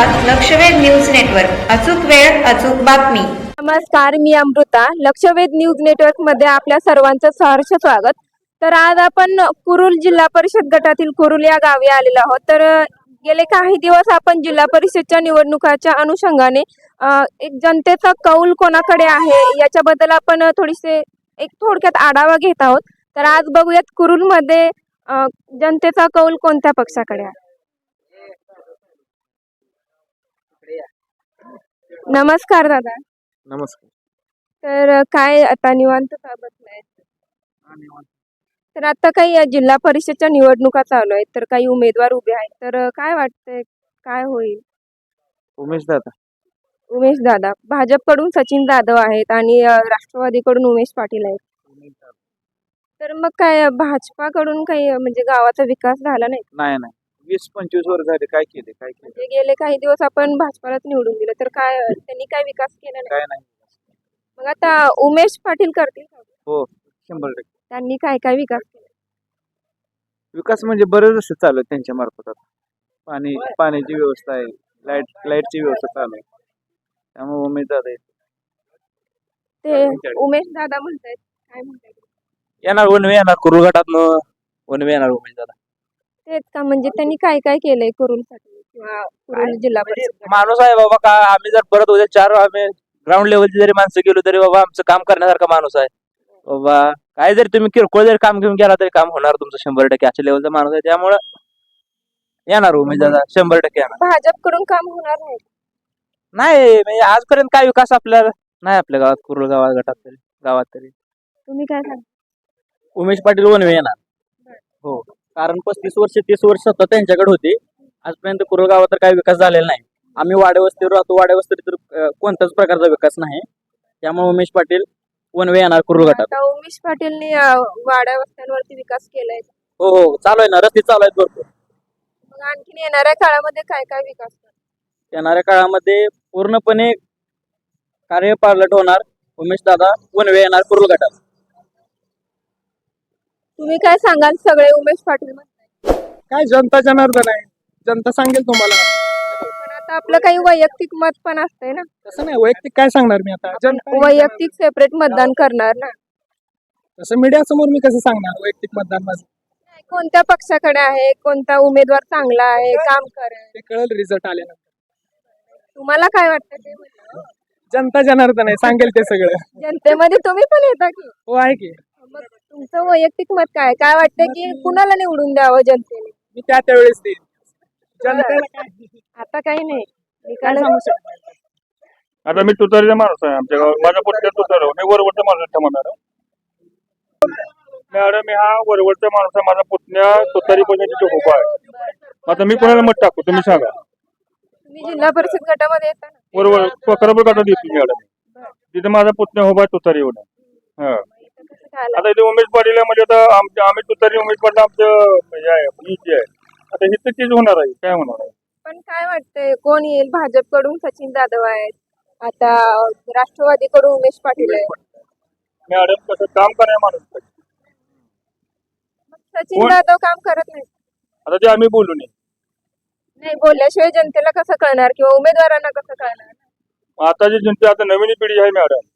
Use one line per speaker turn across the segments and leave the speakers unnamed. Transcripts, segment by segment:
लक्षवेध news network. अचूक वेळ अचूक बातमी.
नमस्कार, मी अमृता. लक्षवेध न्यूज नेटवर्क मध्ये आपल्या सर्वांचं सहर्ष स्वागत. तर आज आपण कुरुल जिल्हा परिषद गटातील कुरुल या गावी आलेलो आहोत. तर गेले काही दिवस आपण जिल्हा परिषदच्या निवडणुकाच्या अनुषंगाने एक जनतेचा कौल कोणाकडे आहे याच्याबद्दल आपण थोडीसे एक थोडक्यात आढावा घेत आहोत. तर आज बघूयात कुरुल मध्ये जनतेचा कौल कोणत्या पक्षाकडे आहे. नमस्कार दादा.
नमस्कार.
तर काय आता निवांत का बसलाय? तर आता काही जिल्हा परिषदच्या निवडणुका चालू आहेत, तर काही उमेदवार उभे आहेत. तर काय वाटतंय काय होईल?
उमेश दादा.
उमेश दादा. भाजपकडून सचिन जाधव आहेत आणि राष्ट्रवादीकडून उमेश पाटील आहेत. तर मग काय भाजपाकडून काही म्हणजे गावाचा विकास झाला नाही?
नाही 20-25 वर्ष झाले. काय केले
म्हणजे गेले काही दिवस आपण भाजपालाच निवडून दिलं, तर काय त्यांनी काय विकास केला नाही?
काय नाही.
मग आता उमेश पाटील करतील का?
हो 100%.
त्यांनी काय काय विकास केला?
विकास म्हणजे बरेच रस्ते चालू आहेत त्यांच्या मार्फत. आता पाण्याची व्यवस्था आहे, लाईटची व्यवस्था चालू आहे. त्यामुळे उमेश दादा
ते उमेश दादा म्हणतायत. काय म्हणतायत?
येणार वनवे येणार कुरुल गटातनं वनवे येणार उमेश दादा.
तेच का, म्हणजे त्यांनी काय काय केलंय कुरुलसाठी किंवा कुरुल जिल्हा परिषद?
माणूस आहे बाबा. का आम्ही जर परत उद्या आम्ही ग्राउंड लेवलची जरी माणसं गेलो तरी बाबा आमचं काम करण्यासारखा माणूस आहे बाबा. काय जरी तुम्ही किरकोळ जरी काम घेऊन गेला तरी काम होणार तुमचं 100%. अशा लेवलचा माणूस आहे. त्यामुळं येणार उमेश दादा 100% येणार.
भाजपकडून काम होणार
नाही म्हणजे आजपर्यंत काय विकास आपल्याला नाही आपल्या गावात कुरुल गावात तरी.
तुम्ही काय सांगा?
उमेश पाटील वनवे येणार. हो, कारण 35 वर्ष 30 वर्ष सत्ता त्यांच्याकडे होती. आजपर्यंत कुरुल गावात तर काही विकास झालेला नाही. आम्ही वाड्यावस्तीवर राहतो. वाड्यावस्तीत तर कोणत्याच प्रकारचा विकास नाही. त्यामुळे उमेश पाटील वनवे येणार कुरुल गटात.
आता उमेश पाटीलनी वाड्या वस्त्यांवरती विकास केलाय.
हो चालू आहे ना, रस्ते चालू आहेत भरपूर.
मग आणखीन येणाऱ्या काळामध्ये काय काय विकास करणार?
येणाऱ्या काळामध्ये पूर्णपणे कार्य पालट होणार. उमेश दादा वनवे येणार कुरुल गटात.
तुम्ही काय सांगाल? सगळे उमेश पाटील म्हणताय.
काय जनता जनार्दन आहे, जनता सांगेल तुम्हाला.
पण आता आपलं काही वैयक्तिक मत पण असतंय ना.
तसं नाही, वैयक्तिक काय सांगणार मी आता.
वैयक्तिक सेपरेट मतदान करणार ना.
तसं मीडिया समोर मी कसं सांगणार वैयक्तिक मतदान माझं?
कोणत्या पक्षाकडे आहे, कोणता उमेदवार चांगला आहे, काम करेल,
ते कळेल रिझल्ट आल्यानंतर.
तुम्हाला काय वाटतं ते म्हणा.
जनता जनार्दन आहे, सांगेल ते सगळं.
जनतेमध्ये तुम्ही पण येता की?
हो आहे की.
मग तुमचं वैयक्तिक मत काय काय वाटतं की कुणाला निवडून द्यावं जनतेने?
मी त्यावेळेस देईन. जनतेला काय
आता काही नाही.
काय सांगू शकतो?
आता मी तुतारीचा माणूस आहे. आमच्या गावात माझा पुढच्या तुतार मी वरवरचा माणूस म्हणणार. मॅडम मी हा वरवरचा माणूस आहे. माझा पुतण्या तुतारी पण उभा आहे. आता मी कोणाला मत टाकू तुम्ही सांगा.
तुम्ही जिल्हा परिषद गटामध्ये येता ना?
वरवर स्वतःबरोबर गटात येतो मॅडम. तिथे माझा पुतण्या उभा आहे तुतारी एवढा. हा आता इथे उमेश पाटील आहे. म्हणजे आता आम्ही तुतारी उमेश पाटील आमचं हे आहे. आता ही तर चीज होणार आहे. काय होणार आहे?
पण काय वाटतंय कोण येईल? भाजपकडून सचिन जाधव आहेत, आता राष्ट्रवादीकडून उमेश पाटील आहेत.
मॅडम कसं काम करायला माणूस पाहिजे.
सचिन जाधव काम करत नाही.
आता ते आम्ही बोलू नये.
नाही बोलल्याशिवाय जनतेला कसं कळणार किंवा उमेदवारांना कसं कळणार?
आता जी जनते आता नवीन पिढी आहे मॅडम,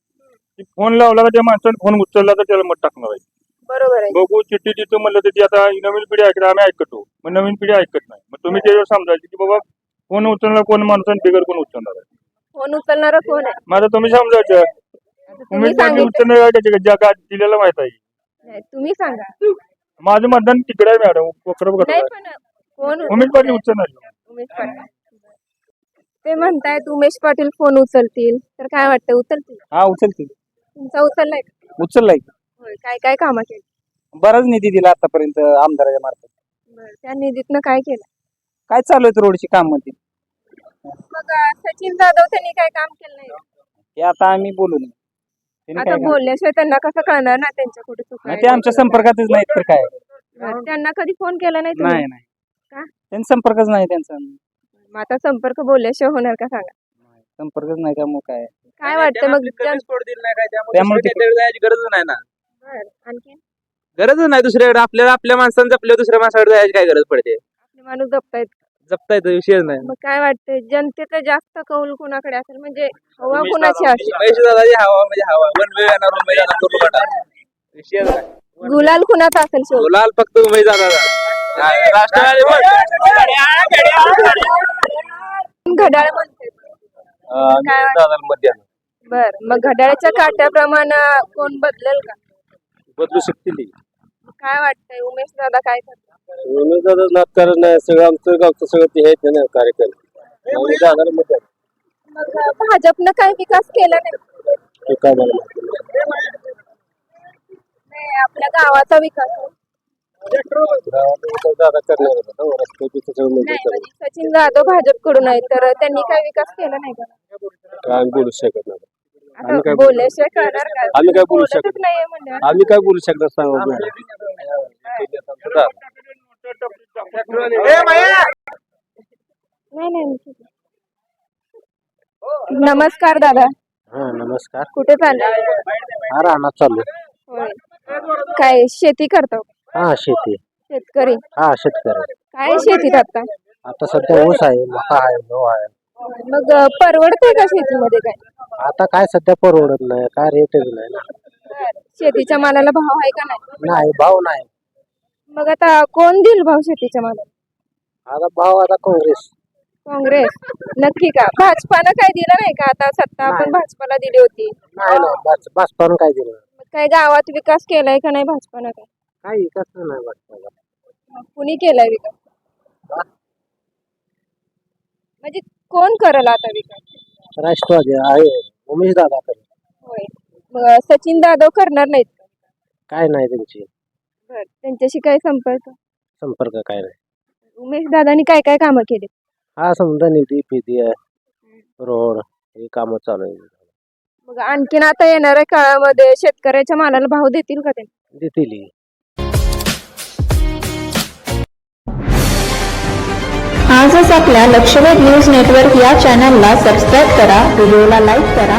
ती फोन लावला का त्या माणसाने फोन उचलला तर त्याला मत टाकणार आहे.
बरोबर आहे.
बघू चिठ्ठी देतो म्हणलं तर ती आता नवीन पिढी ऐकत आम्ही ऐकतो. मग नवीन पिढी ऐकत नाही. मग तुम्ही त्याच्यावर समजायचे की बाबा फोन उचलणार कोण माणसाने बिगर कोण उचलणार आहे.
फोन उचलणार कोण आहे?
माझं तुम्ही समजायचं.
तुम्ही
उमेश पाटील
सांगितलं.
उचलणार त्याच्या जगा दिलेला माहित आहे.
नाही, तुम्ही सांगा.
माझं मतदान तिकडे आहे मॅडम.
नाही पण कोण
उमेश पाटील उचलणार.
उमेश पाटील ते म्हणतायत उमेश पाटील फोन उचलतील, तर काय वाटतं उचलतील?
हा उचलतील.
तुमचा उचललाय का?
उचललाय.
होय. काय काय कामं केली?
बराच निधी दिला आतापर्यंत आमदाराच्या मार्फत.
त्या निधीतनं काय केलं?
काय चालू आहेत रोडची काम मध्ये.
मग सचिन जाधव त्यांनी काय काम केलं नाही?
ते आता आम्ही बोलू नये. त्यांनी
आता
काय काम-
बोलल्याशिवाय त्यांना कसं कळणार ना त्यांच्या कुठे चुका
नाही,
आहेत?
ते आमच्या संपर्कातच नाहीत तर काय.
त्यांना कधी फोन केला नाही तुम्ही?
नाही
का?
त्यांचा संपर्कच नाही त्यांचा.
मग आता संपर्क बोलल्याशिवाय होणार का सांगा?
संपर्कच नाही त्यामुळे काय.
काय वाटतं मग
त्यामुळे जायची गरज नाही ना.
आणखी
गरजच नाही दुसऱ्याकडे. आपल्या माणसांचं आपल्या दुसऱ्या माणसाकडे जायची काय गरज पडते.
आपले माणूस जपतायत.
जपता येतं विषय नाही
मग काय वाटतंय जनतेचा जास्त कौल कुणाकडे असेल म्हणजे हवा कुणाची असेल
उमेश दादाची हवा म्हणजे हवा वन वे येणार उमेश दादा करू गटात विषय नाही.
गुलाल कुणाचा असेल शेवटी?
गुलाल फक्त उमेश दादा राष्ट्रवादी
घड्याळ म्हणते काय वाटतं?
मध्ये
बर मग घड्याळाच्या काट्याप्रमाणे कोण बदलेल का?
बदलू शकतील
काय वाटतंय उमेश दादा काय करतात?
उमेश दादा नाटकारण नाही सगळं आमचं गावचं सगळं ते आहेत ना कार्यक्रम उमेश दादा मध्ये
मग भाजपनं काय विकास केला नाही?
ते काय मला माहिती नाही.
नाही, आपल्या गावाचा विकास
गावाचा विकास दादा करणार होता रस्ते बिस्ते सगळं
नाही
म्हणजे
म्हणजे सचिन जाधव भाजपकडून आहे तर त्यांनी काय विकास केला नाही का?
काय आम्ही बोलू शकत नाही आम्ही
आता
काय
बोलल्याशिवाय करणार का?
आम्ही काय बोलू
बोलतच
शकत
नाहीये म्हणजे
आम्ही काय बोलू शकतो सांगा
नाही नाही ठीक आहे. नमस्कार दादा,
हा नमस्कार
कुठे चालले?
हा राहणार चालू
होय. काय शेती करतो?
हा शेती
शेतकरी?
हा शेतकरी
काय शेतीत आता?
आता सध्या ऊस आहे मका आहे गहू आहे
मग परवडते का शेतीमध्ये काय?
आता काय सध्या परवडत नाही काय रेटच नाही ना
शेतीच्या मालाला भाव आहे का नाही?
नाही भाव नाही
मग आता कोण देईल भाव शेतीच्या मालाला?
आता भाव आता काँग्रेस
काँग्रेस? नक्की का? भाजपानं काय दिलं नाही का? आता सत्ता आपण भाजपाला दिली होती.
नाही नाही भाजपानं काय दिलं
मग काय गावात विकास केलाय का नाही भाजपानं? काय
काय विकास नाही भाजपाला
कुणी केलाय विकास? म्हणजे कोण करल आता विकास?
राष्ट्रवादी आहे उमेश दादा
होय. मग सचिन जाधव करणार नाहीत का?
काय नाही त्यांची
बरं, त्यांच्याशी काय
संपर्क काय नाही
उमेश दादानी काय काय कामं केली?
हा समजा निधी पिधी आहे रोड हे काम चालू आहे
मग आणखीन आता येणाऱ्या काळामध्ये शेतकऱ्याच्या मालाला भाव देतील का ते?
देतील
आजच आपल्या लक्षवेध न्यूज नेटवर्क या चॅनलला सबस्क्राईब करा, व्हिडिओला लाईक करा